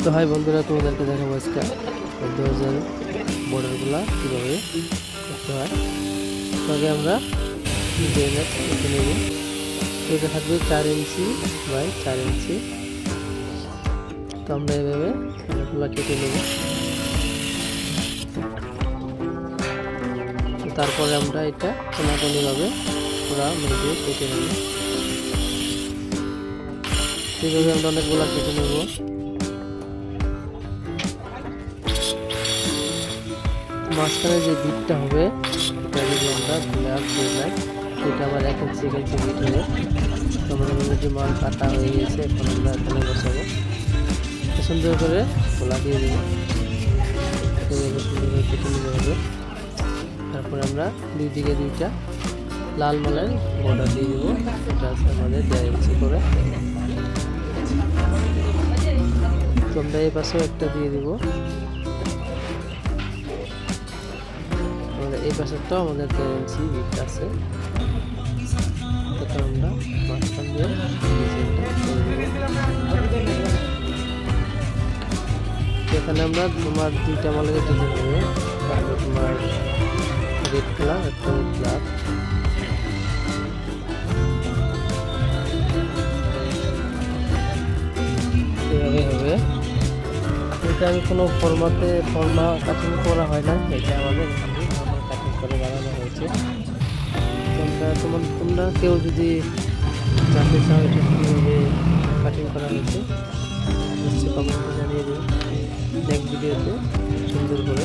তো হাই বন্ধুরা, তোমাদেরকে দেখাবো আজকে দরজার বর্ডারগুলো কীভাবে করতে হয়। তো আগে আমরা ডিজাইনার কেটে নেব। তো এটা থাকবে 4 ইঞ্চি বাই 4 ইঞ্চি। তো আমরা এভাবে বর্ডারগুলো কেটে নেব। তারপরে আমরা এটা কোনাকুনিভাবে পুরো মেঝে কেটে নেব। এইভাবে আমরা অনেকগুলো কেটে নেব। মাঝখানে যে বিটটা হবে এটা যদি আমরা ব্ল্যাক দিই, এটা আবার 1 ইঞ্চি বিট হবে। তো আমাদের অলরেডি মাল কাটা হয়ে গেছে, এখন আমরা এখানে বসাবো। সুন্দর করে খোলা দিয়ে দেবো, সুন্দর করে কেটে নিতে হবে। তারপরে আমরা দুই দিকে দুইটা লাল মালের বর্ডার দিয়ে দেবো। এটা আছে আমাদের 1.5 ইঞ্চি করে। তো আমরা এই পাশেও একটা দিয়ে দিব। এই পাশেরটাও আমাদের 1.5 ইঞ্চি বিট আছে। তখন আমরা মাঝখান দিয়ে এখানে আমরা তোমার দুইটা মালের ডিজাইন দেবো। তারপর তোমার রেড কালার একটা ব্ল্যাক, এভাবে হবে। এটা আমি কোনো ফর্মা কাটিং করা হয় না, এটা আমাদের কাটিং করে বানানো হয়েছে। তোমরা কেউ যদি জানতে চাও এটা কীভাবে কাটিং করা হয়েছে নিশ্চয়ই কমেন্টে জানিয়ে দিও। নেক্সট ভিডিওতে সুন্দর করে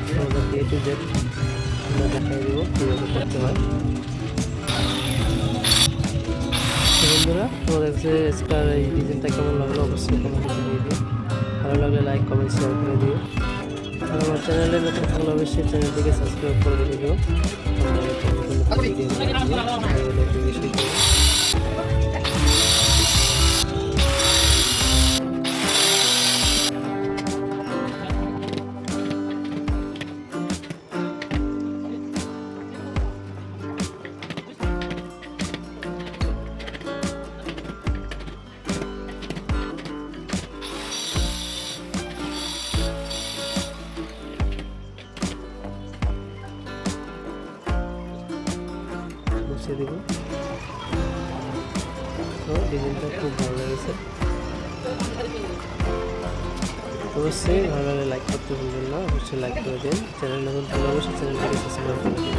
তোমাদেরকে A to Z আমরা দেখাই দেবো কীভাবে করতে হয়। বন্ধুরা, তোমাদের কাছে আজকের এই ডিজাইনটা কেমন লাগলো অবশ্যই কমেন্টে জানিয়ে দিও। ভালো লাগলে লাইক কমেন্ট শেয়ার করে দিও। আর আমার চ্যানেলে নতুন থাকলে অবশ্যই চ্যানেলটিকে সাবস্ক্রাইব করে দিও। বসিয়ে দেব। তো ডিজাইনটা খুব ভালো লেগেছে, অবশ্যই ভালো লাগলে লাইক করতে ভুলবেন না। অবশ্যই লাইক করে দিন। চ্যানেল নতুন থাকলে অবশ্যই চ্যানেলটাকে সাবস্ক্রাইব করে দিন।